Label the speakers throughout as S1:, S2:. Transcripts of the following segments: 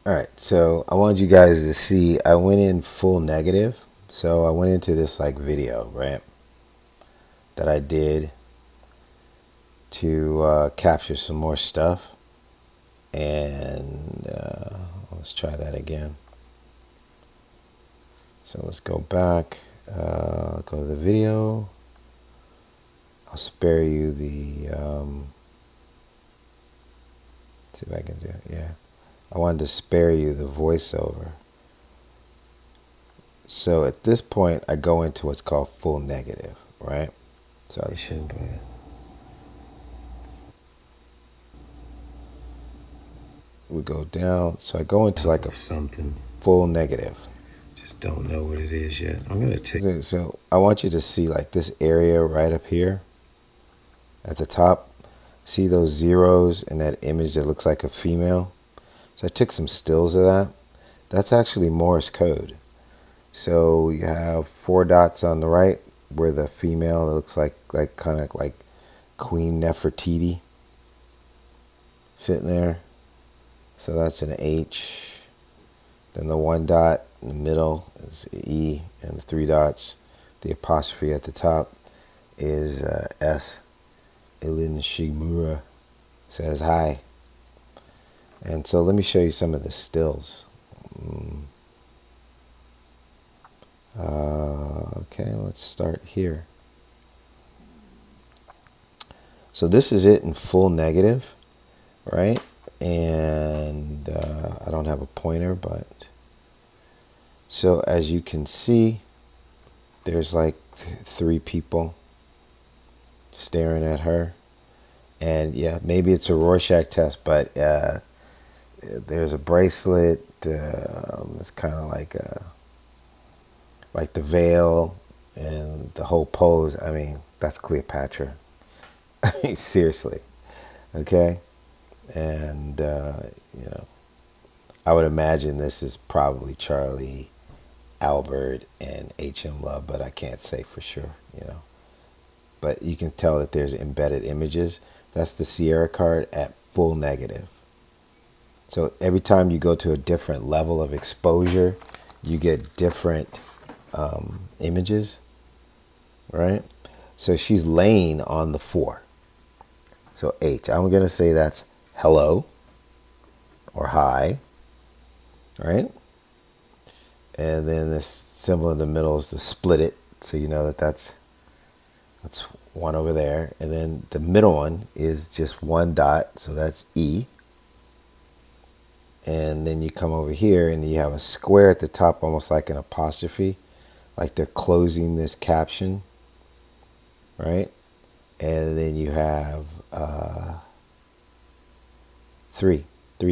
S1: All right, so I wanted you guys to see, I went in full negative. So I went into this like video, right, that I did to capture some more stuff. And let's try that again. So let's go back, go to the video. I'll spare you the, see if I can do it, yeah. I wanted to spare you the voiceover. So at this point, I go into what's called full negative, right? So I shouldn't go in. We go down. So I go into like a something full negative. Just don't know what it is yet. I'm gonna take. So I want you to see like this area right up here at the top. See those zeros in that image that looks like a female? So I took some stills of that. That's actually Morse code. So you have 4 dots on the right where the female looks like kind of like Queen Nefertiti sitting there. So that's an H. Then the 1 dot in the middle is E, and the 3 dots, the apostrophe at the top is S. Ilin Shigmura says hi. And so let me show you some of the stills. Okay, let's start here. So this is it in full negative, right? And I don't have a pointer, but so as you can see, there's like 3 people staring at her. And yeah, maybe it's a Rorschach test, but there's a bracelet. It's kind of like the veil and the whole pose. I mean, that's Cleopatra. I mean, seriously, okay. And you know, I would imagine this is probably Charlie, Albert, and H.M. Love, but I can't say for sure, you know. But you can tell that there's embedded images. That's the Sierra card at full negative. So every time you go to a different level of exposure, you get different images, right? So she's laying on the 4. So H, I'm going to say that's hello or hi, right? And then this symbol in the middle is to split it. So you know that that's one over there. And then the middle one is just 1 dot. So that's E. And then you come over here and you have a square at the top, almost like an apostrophe, like they're closing this caption, right? And then you have 3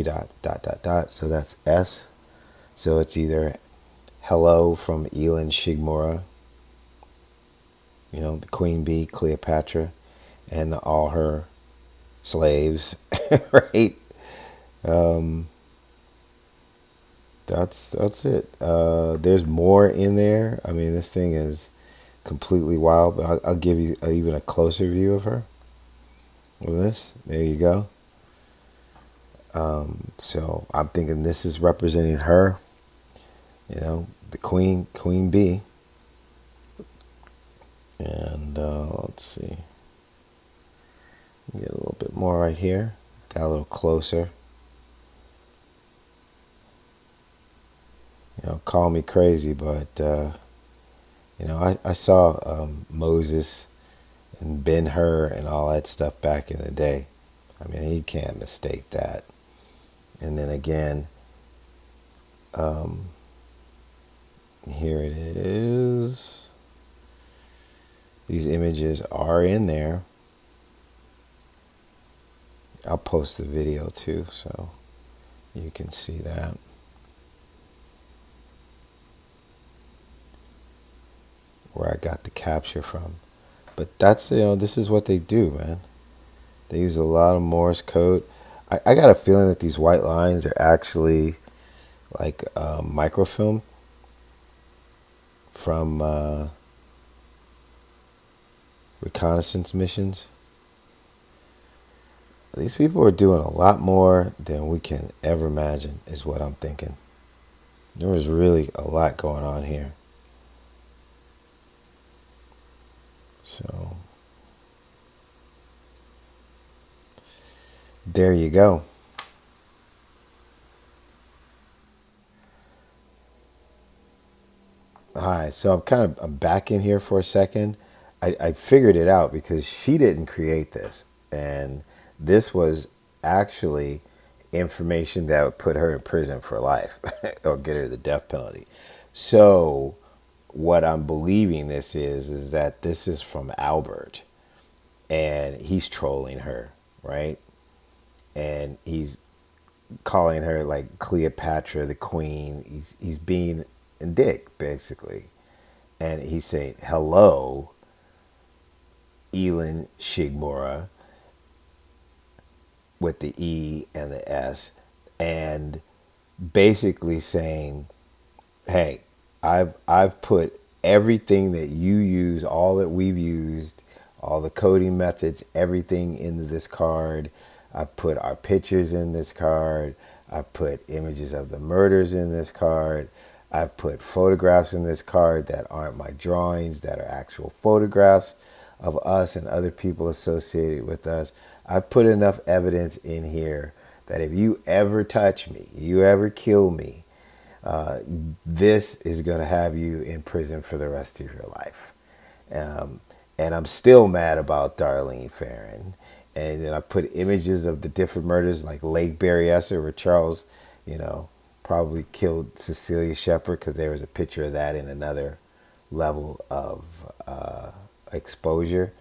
S1: dot. So that's S. So it's either hello from Elin Shigmura, you know, the queen bee, Cleopatra, and all her slaves, right? That's it. There's more in there. I mean, this thing is completely wild, but I'll give you even a closer view of her with this. There you go. So I'm thinking this is representing her, you know, the queen bee. And let's see, get a little bit more right here. Got a little closer. You know, call me crazy, but you know, I saw Moses and Ben-Hur and all that stuff back in the day. I mean, he can't mistake that. And then again, here it is. These images are in there. I'll post the video too, so you can see that. Where I got the capture from. But that's, you know, this is what they do, man. They use a lot of Morse code. I got a feeling that these white lines are actually like microfilm from reconnaissance missions. These people are doing a lot more than we can ever imagine, is what I'm thinking. There was really a lot going on here. So, there you go. Hi, so I'm back in here for a second. I figured it out because she didn't create this. And this was actually information that would put her in prison for life or get her the death penalty. So what I'm believing this is that this is from Albert and he's trolling her, right? And he's calling her like Cleopatra, the queen. He's being a dick, basically. And he's saying, hello, Elin Shigmora, with the E and the S, and basically saying, hey, I've put everything that you use, all that we've used, all the coding methods, everything into this card. I put our pictures in this card. I put images of the murders in this card. I put photographs in this card that aren't my drawings, that are actual photographs of us and other people associated with us. I put enough evidence in here that if you ever touch me, you ever kill me, this is going to have you in prison for the rest of your life. Um, and I'm still mad about Darlene Farron. And then I put images of the different murders, like Lake Berryessa, where Charles, probably killed Cecilia Shepard, because there was a picture of that in another level of exposure.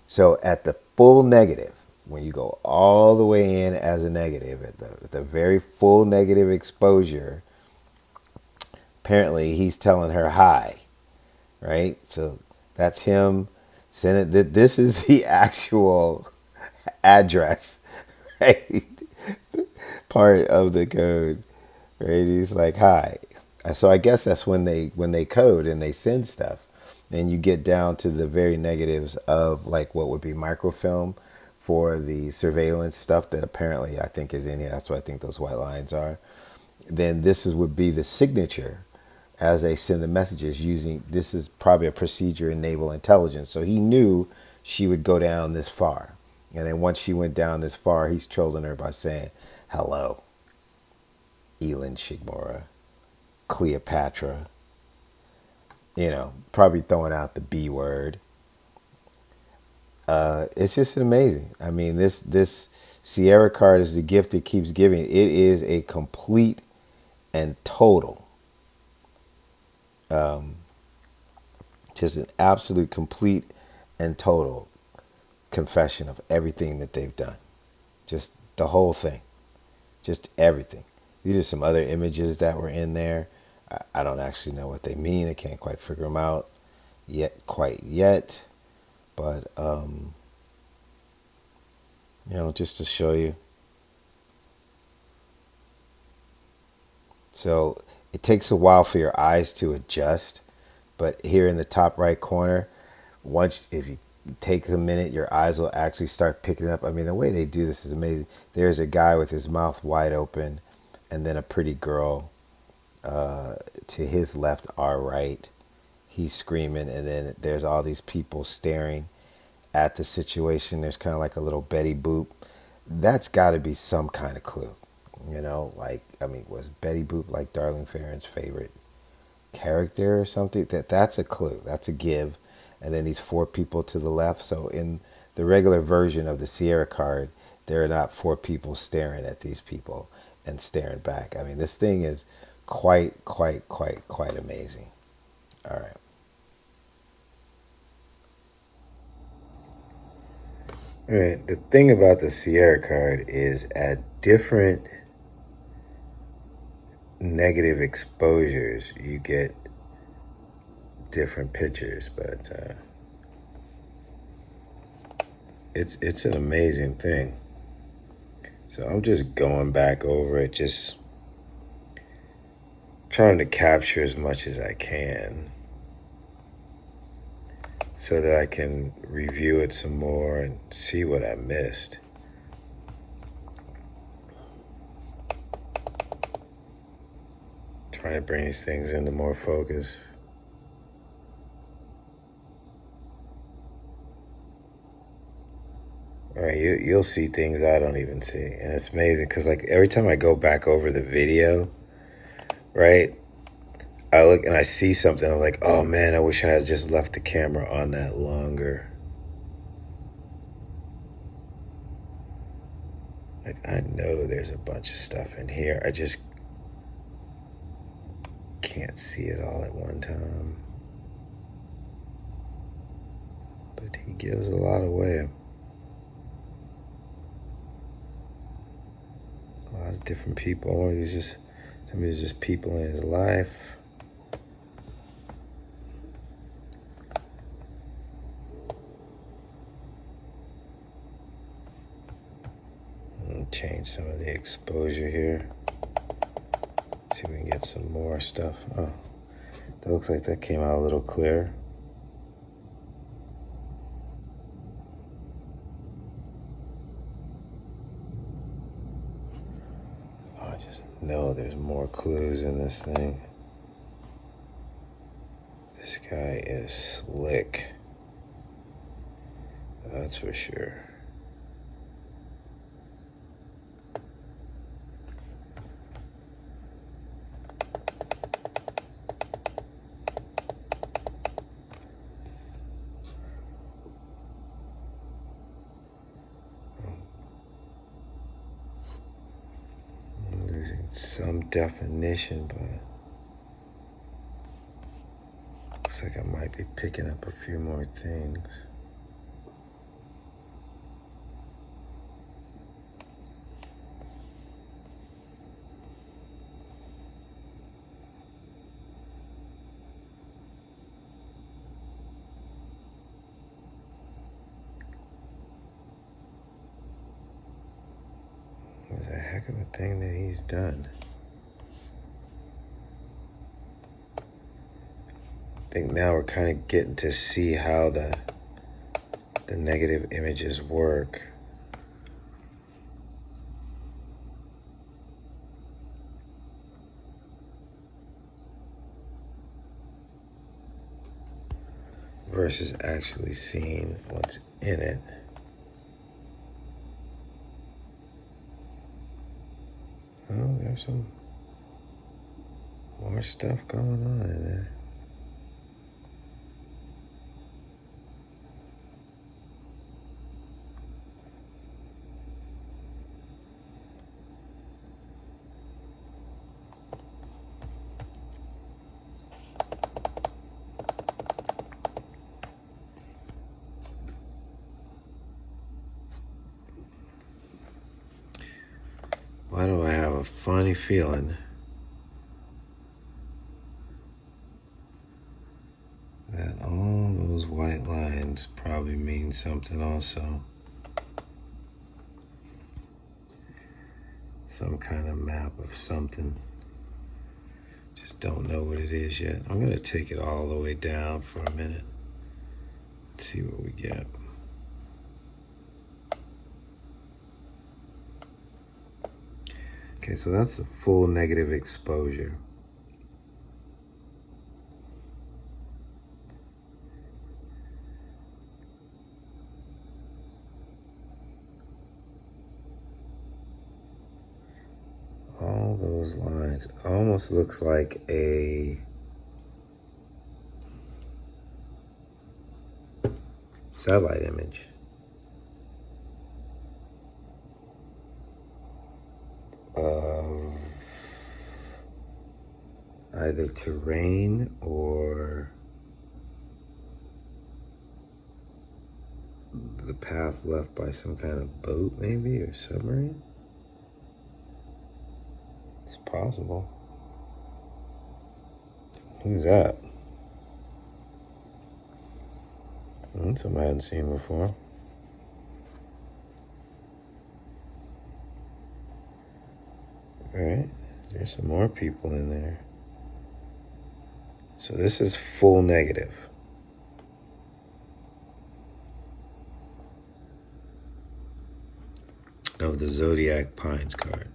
S1: So at the full negative, when you go all the way in as a negative, at the very full negative exposure, apparently he's telling her hi, right? So that's him. Send it. This is the actual address, right? Part of the code, right? He's like, hi. So I guess that's when they code and they send stuff, and you get down to the very negatives of like what would be microfilm for the surveillance stuff that apparently I think is in here. That's what I think those white lines are. Then would be the signature as they send the messages using, this is probably a procedure in naval intelligence. So he knew she would go down this far. And then once she went down this far, he's trolling her by saying, hello, Elin Shigmora, Cleopatra, probably throwing out the B word. It's just amazing. I mean, this Sierra card is the gift that keeps giving. It is a complete and total, just an absolute complete and total confession of everything that they've done. Just the whole thing. Just everything. These are some other images that were in there. I don't actually know what they mean. I can't quite figure them out quite yet. But, just to show you. So it takes a while for your eyes to adjust. But here in the top right corner, if you take a minute, your eyes will actually start picking up. I mean, the way they do this is amazing. There's a guy with his mouth wide open, and then a pretty girl to his left, our right. He's screaming, and then there's all these people staring at the situation. There's kind of like a little Betty Boop. That's got to be some kind of clue. Was Betty Boop like Darlene Farron's favorite character or something? That's a clue. That's a give. And then these 4 people to the left. So in the regular version of the Sierra card, there are not 4 people staring at these people and staring back. I mean, this thing is quite amazing. All right. All right. The thing about the Sierra card is at different negative exposures, you get different pictures, but it's an amazing thing. So I'm just going back over it, just trying to capture as much as I can so that I can review it some more and see what I missed. Trying to bring these things into more focus. All right, you'll see things I don't even see, and it's amazing because like every time I go back over the video, right, I look and I see something. I'm like, oh man, I wish I had just left the camera on that longer. Like I know there's a bunch of stuff in here. I just can't see it all at one time. But he gives a lot away. A lot of different people. Or he's just somebody's just people in his life. Change some of the exposure here. See if we can get some more stuff. Oh, that looks like that came out a little clearer. Oh, I just know there's more clues in this thing. This guy is slick. That's for sure. Losing some definition, but looks like I might be picking up a few more things. It's a heck of a thing that he's done. I think now we're kind of getting to see how the negative images work. Versus actually seeing what's in it. Oh, there's some more stuff going on in there. Why do I have a funny feeling that all those white lines probably mean something also? Some kind of map of something. Just don't know what it is yet. I'm going to take it all the way down for a minute. Let's see what we get. Okay, so that's the full negative exposure. All those lines almost looks like a satellite image. Of either terrain or the path left by some kind of boat, maybe, or submarine. It's possible. Who's that? That's something I hadn't seen before. All right, there's some more people in there. So this is full negative. Of the Zodiac Pines card.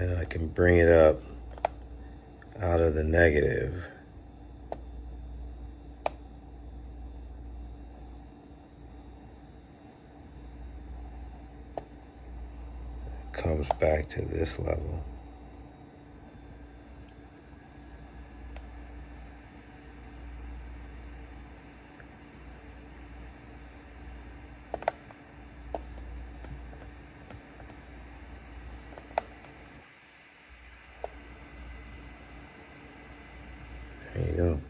S1: And I can bring it up out of the negative. It comes back to this level. There you go.